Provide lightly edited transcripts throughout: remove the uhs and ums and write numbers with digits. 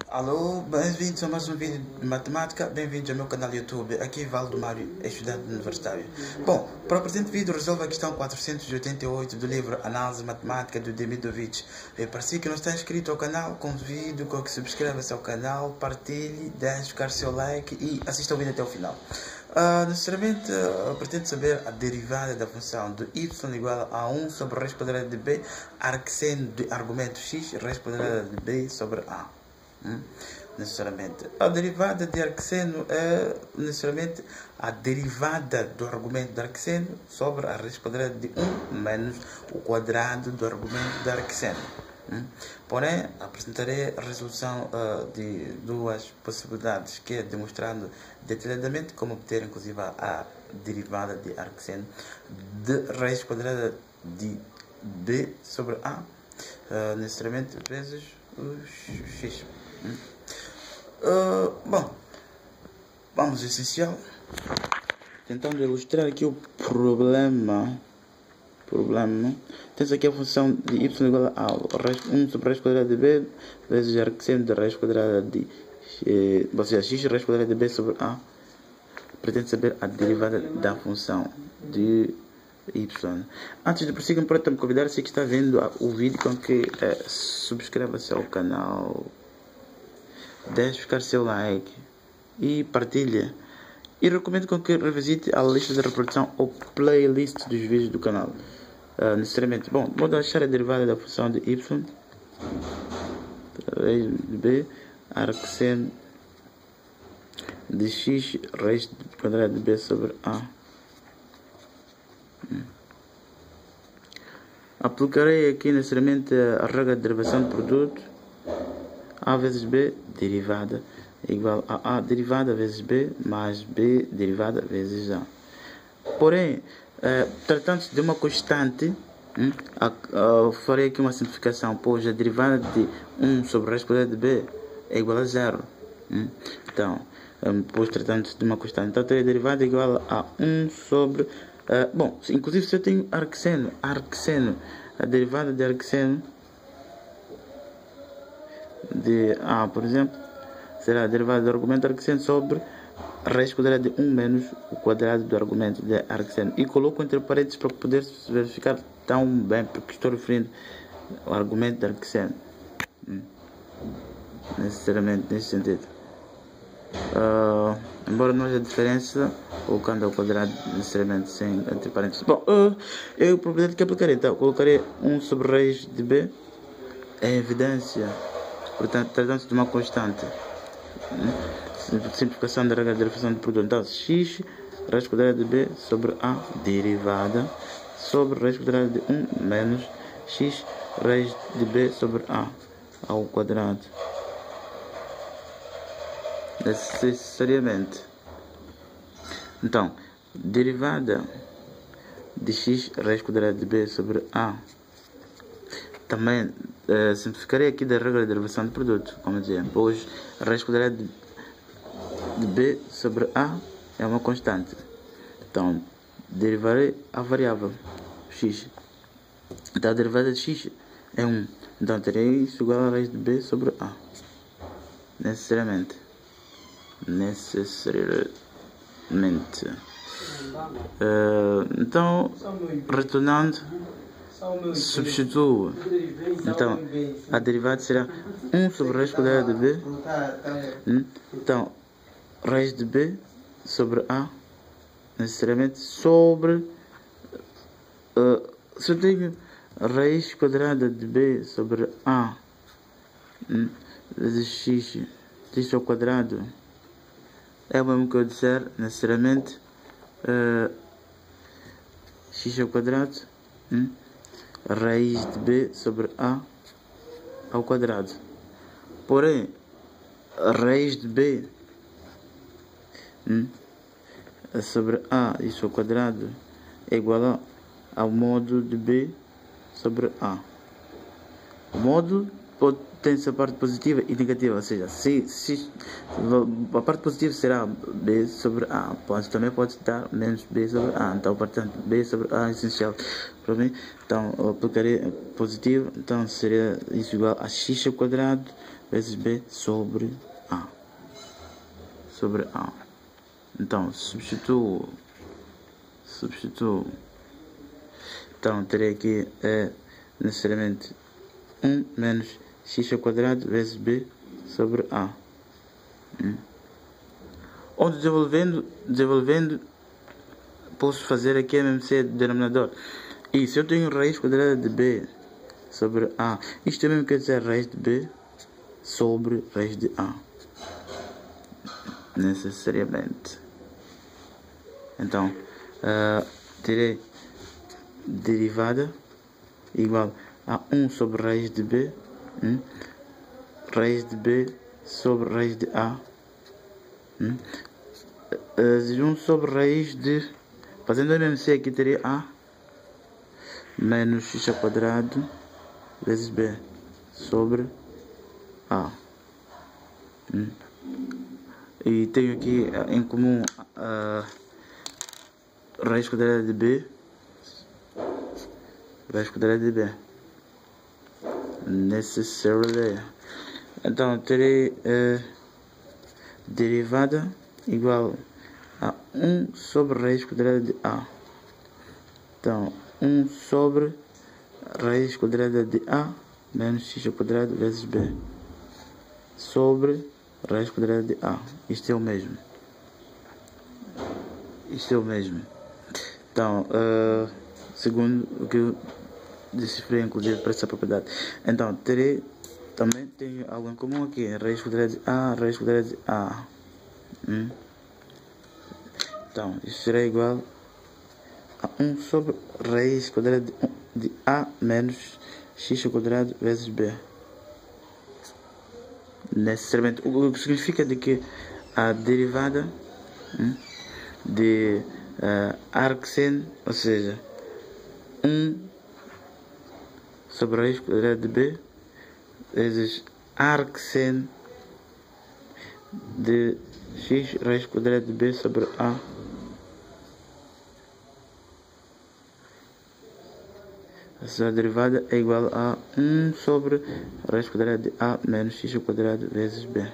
Alô, bem-vindos a mais um vídeo de matemática, bem-vindos ao meu canal YouTube. Aqui Valdo Mário, estudante universitário. Bom, para o presente vídeo resolvo a questão 488 do livro Análise Matemática do Demidovich. Para si que não está inscrito ao canal, convido que se subscreva-se ao canal, partilhe, deixe ficar seu like e assista o vídeo até o final. Necessariamente pretendo saber a derivada da função de y igual a 1 sobre raiz quadrada de b, arcseno de argumento x, raiz quadrada de b sobre a. Necessariamente a derivada de arcseno é necessariamente a derivada do argumento de arcseno sobre a raiz quadrada de 1 menos o quadrado do argumento de arcseno. Porém, apresentarei a resolução de duas possibilidades, que é demonstrando detalhadamente como obter inclusive a derivada de arcseno de raiz quadrada de b sobre a, necessariamente vezes o x. Bom, vamos ao essencial, tentando ilustrar aqui o problema. Temos aqui a função de y igual a 1 sobre raiz quadrada de b vezes arcseno de raiz quadrada de x raiz quadrada de b sobre a. Pretende saber a derivada da função de y. Antes de prosseguir, me convidar, se que está vendo o vídeo, com que subscreva-se ao canal, deixe ficar seu like e partilha. E recomendo com que revisite a lista de reprodução ou playlist dos vídeos do canal. Necessariamente, bom, vou achar a derivada da função de y raiz de b arcseno de x raiz quadrada de b sobre a. Aplicarei aqui necessariamente a regra de derivação de produto. A vezes b derivada igual a derivada vezes b mais b derivada vezes a. Porém, tratando-se de uma constante, farei aqui uma simplificação, pois a derivada de 1 sobre raiz quadrada de b é igual a 0. Então, pois tratando-se de uma constante, então terei a derivada igual a 1 sobre... bom, inclusive se eu tenho arcseno, a derivada de arcseno de a, por exemplo, será a derivada do argumento de arcseno sobre a raiz quadrada de 1 menos o quadrado do argumento de arcseno. E coloco entre parênteses para poder verificar tão bem, porque estou referindo ao argumento de arcseno. Necessariamente nesse sentido. Embora não haja diferença, colocando ao quadrado necessariamente sem entre parênteses. Bom, eu a propriedade que aplicarei, então, colocarei 1 sobre raiz de b em evidência. Portanto, tratando-se de uma constante. Simplificação da regra de derivação de produto. Então, x raiz quadrada de b sobre a derivada sobre raiz quadrada de 1 menos x raiz de b sobre a ao quadrado. Necessariamente. Então, derivada de x raiz quadrada de b sobre a. Também simplificarei aqui da regra de derivação de produto, como dizia, pois a raiz quadrada de b sobre a é uma constante. Então, derivarei a variável x. Então, a derivada de x é 1. Então, terei isso igual a raiz de b sobre a. Necessariamente. Então, retornando, substituo. Então, a derivada será 1 sobre raiz quadrada de b. Então, raiz de b sobre a, necessariamente, sobre... se eu tenho raiz quadrada de b sobre a vezes x ao quadrado, é o mesmo que eu disser, necessariamente, x ao quadrado, raiz de b sobre a ao quadrado. Porém, a raiz de b sobre a isso ao quadrado é igual ao módulo de b sobre a. O módulo tem essa parte positiva e negativa, ou seja, se a parte positiva será b sobre a, também pode dar menos b sobre a. Então, portanto, b sobre a é essencial para mim. Então, eu aplicarei positivo, então seria isso igual a x ao quadrado vezes B sobre A. Sobre A. Então, substituo. Então, terei aqui necessariamente 1 menos x ao quadrado vezes B sobre A. Onde desenvolvendo, posso fazer aqui MMC denominador. E se eu tenho raiz quadrada de B sobre A, isto também quer dizer raiz de B sobre raiz de A. Necessariamente. Então, terei derivada igual a 1 sobre raiz de B, raiz de B sobre raiz de A, 1 sobre raiz de, fazendo MMC aqui teria A menos x ao quadrado vezes B sobre A. E tenho aqui em comum raiz quadrada de B, raiz quadrada de B, necessarily. Então terei derivada igual a 1 sobre raiz quadrada de A. Então 1 sobre raiz quadrada de A menos x ao quadrado vezes B sobre raiz quadrada de A. Isto é o mesmo. Então, segundo o que eu decifrei, inclusive, para essa propriedade. Então, também tenho algo em comum aqui. Raiz quadrada de A, raiz quadrada de A. Então, isso será igual a 1 sobre raiz quadrada de A menos x ao quadrado vezes B. Necessariamente, o que significa de que a derivada de arcseno, ou seja, 1 sobre raiz quadrada de B vezes arcseno de x raiz quadrada de B sobre A a sua derivada é igual a 1 sobre raiz quadrada de A menos x ao quadrado vezes B.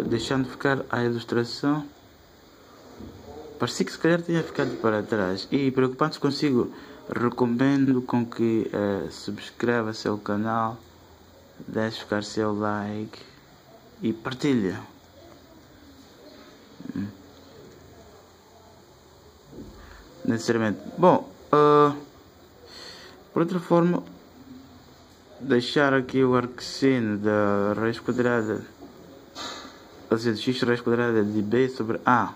Deixando ficar a ilustração, parecia que se calhar tinha ficado para trás. E preocupante consigo, recomendo com que subscreva seu canal, deixe ficar seu like e partilha. Necessariamente. Bom, por outra forma, deixar aqui o arcseno da raiz quadrada, ou seja, x raiz quadrada de B sobre A,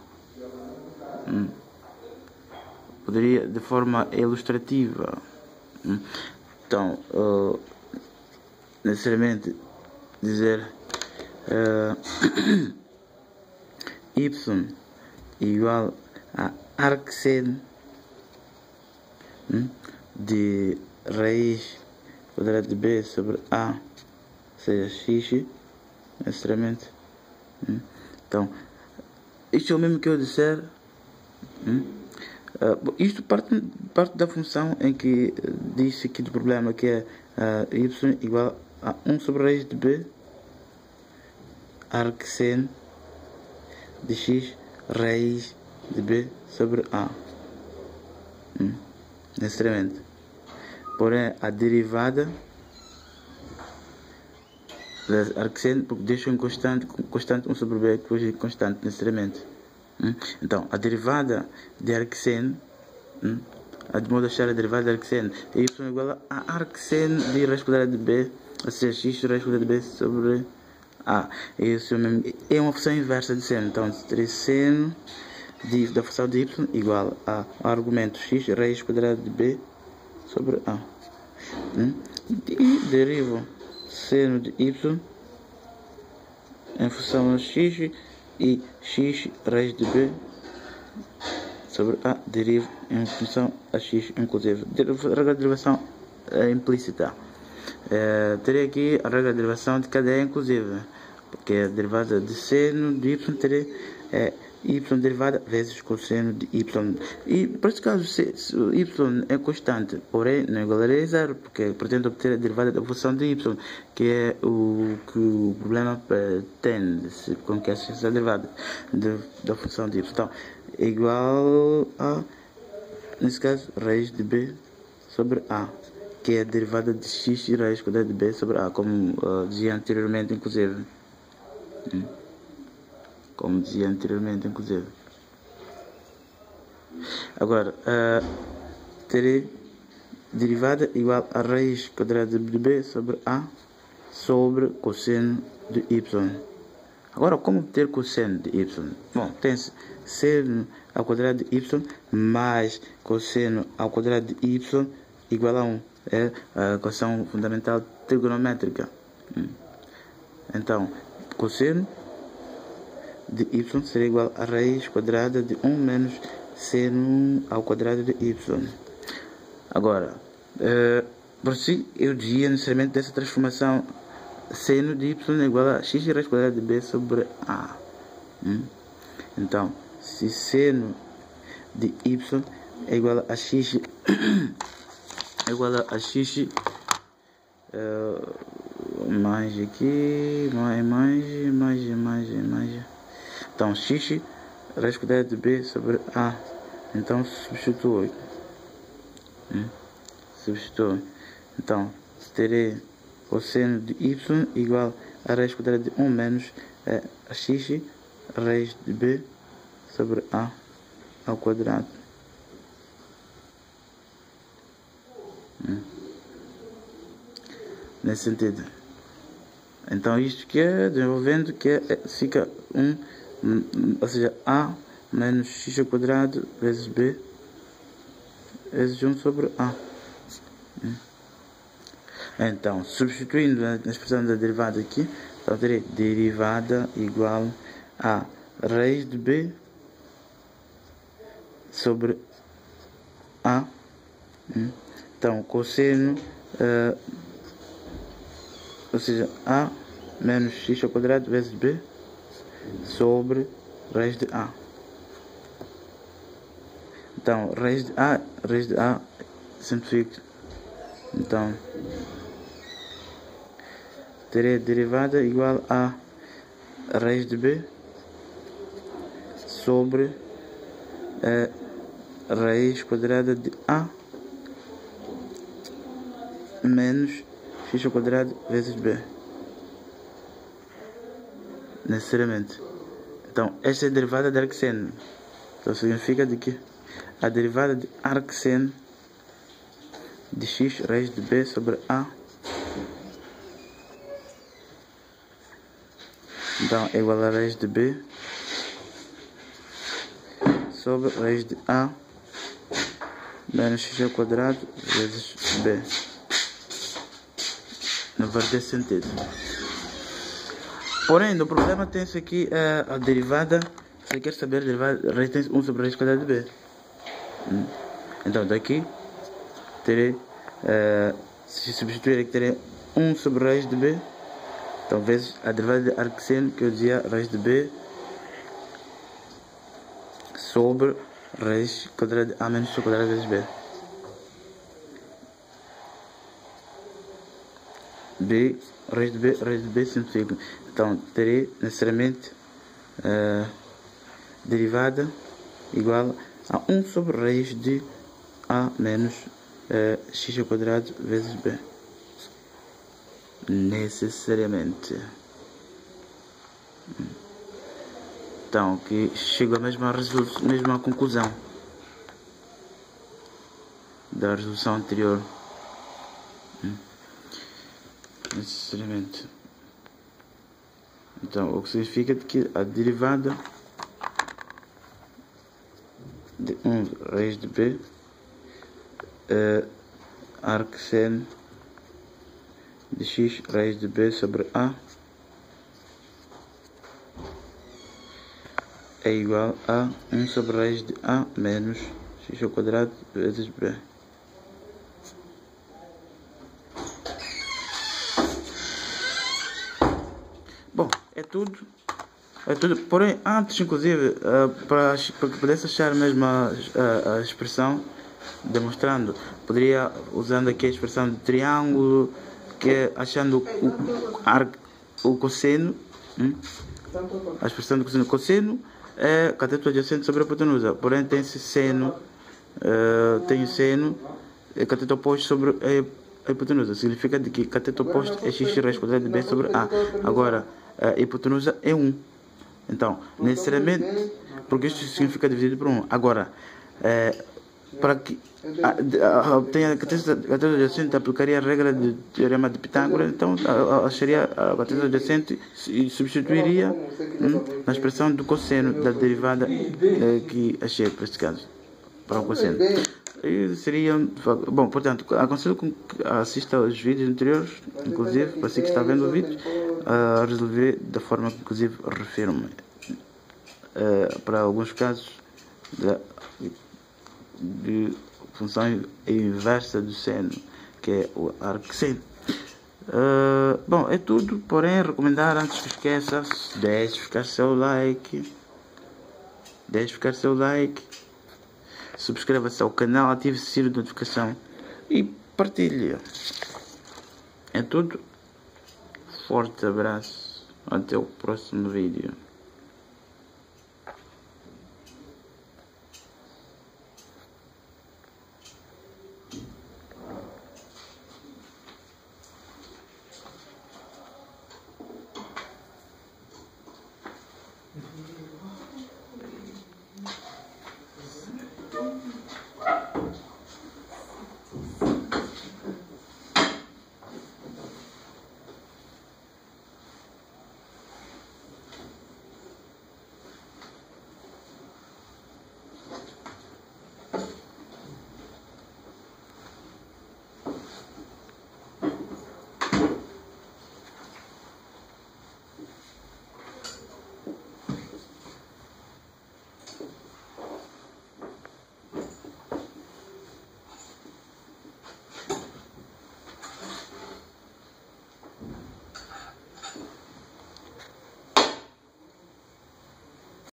poderia de forma ilustrativa. Então, necessariamente dizer y igual a arcseno de raiz quadrada de B sobre A, ou seja, x, necessariamente. Então, isto é o mesmo que eu disser. Isto parte da função em que diz aqui do problema, que é y igual a 1 sobre raiz de B arcseno de x raiz de B sobre A. Necessariamente. Porém, a derivada da arcseno, porque deixo em constante 1 sobre B, que hoje é constante, necessariamente. Então, a derivada de arcseno, de modo a achar a derivada de arcseno, é y igual a arcseno de raiz quadrada de B, ou seja, x raiz quadrada de B sobre A. Isso é uma função inversa de seno. Então, teria seno da função de y igual a argumento x raiz quadrada de B sobre A. E derivo seno de y em função de x e x raiz de B sobre A derivo em função a x, inclusive. A regra de derivação implícita. Terei aqui a regra de derivação de cadeia inclusive, porque a derivada de seno de y terei y derivada vezes cosseno de y. E, por esse caso, se y é constante, porém não é igual a zero, porque pretendo obter a derivada da função de y, que é o que o problema pretende, com que essa derivada da função de y. Então, é igual a, nesse caso, raiz de b sobre a, que é a derivada de x e raiz quadrada de b sobre a, como dizia anteriormente, inclusive. Agora, terei derivada igual a raiz quadrada de b sobre a sobre cosseno de y. Agora, como obter cosseno de y? Bom, tem-se seno ao quadrado de y mais cosseno ao quadrado de y igual a 1. É a equação fundamental trigonométrica. Então, cosseno de y será igual a raiz quadrada de 1 menos seno ao quadrado de y. Agora, por si, eu dizia necessariamente dessa transformação seno de y é igual a x raiz quadrada de b sobre a. Então, se seno de y é igual a x mais aqui, mais. Então, x raiz quadrada de b sobre a. Então, substituo. Então, terei cosseno de y igual a raiz quadrada de 1 menos a x raiz de b sobre a ao quadrado. Nesse sentido. Então, isto que é, desenvolvendo, que fica 1, ou seja, a menos x ao quadrado vezes b vezes 1 sobre a. Então, substituindo na expressão da derivada aqui, então terei derivada igual a raiz de b sobre a. Então, cosseno, ou seja, a menos x ao quadrado vezes b sobre raiz de a. Então, raiz de a simplifica. Então, terei derivada igual a raiz de b sobre raiz quadrada de a menos x ao quadrado vezes b. Necessariamente. Então, esta é a derivada de arcseno. Então, significa de que a derivada de arcseno de x raiz de b sobre a. Então, é igual a raiz de b sobre raiz de a menos x ao quadrado vezes b. Não vai ter sentido. Porém, no problema tem-se aqui a derivada. Você quer saber a derivada, raiz tem 1 sobre raiz quadrada de b. Então, daqui terei, se substituir aqui, terei 1 sobre raiz de b. Talvez a derivada de arcseno, que eu dizia raiz de b sobre raiz quadrada de a menos x ao quadrado vezes b. Raiz de b simplifica. Então, terei necessariamente derivada igual a 1 sobre raiz de a menos x ao quadrado vezes b. Necessariamente. Então, que chego à mesma conclusão da resolução anterior. Necessariamente. Então, o que significa que a derivada de 1 raiz de b arcseno de x raiz de b sobre a é igual a 1 sobre raiz de a menos x ao quadrado vezes b. Bom, é tudo. É tudo. Porém, antes, inclusive, para que pudesse achar mesmo a expressão, demonstrando, poderia, usando aqui a expressão de triângulo, que é achando o cosseno, a expressão do cosseno. Cosseno é cateto adjacente sobre a hipotenusa, porém tem-se seno, tem o seno, é cateto oposto sobre a hipotenusa. Significa de que cateto oposto é x raiz quadrada de b sobre a. Agora, a hipotenusa é 1. Então, necessariamente, porque isto significa dividido por 1. Agora, para que tenha a cateto adjacente, aplicaria a regra do teorema de Pitágoras, então acharia a cateto adjacente e substituiria na expressão do cosseno da derivada que achei para este caso, para o cosseno. E seria, bom, portanto, aconselho que assista aos vídeos anteriores, inclusive, para si que está vendo o vídeo, a resolver da forma que, inclusive, refiro-me. Para alguns casos de função inversa do seno, que é o arcseno. Bom, é tudo, porém, recomendar, antes que esqueça, deixe ficar seu like, subscreva-se ao canal, ative o sininho de notificação e partilhe. É tudo. Forte abraço. Até o próximo vídeo.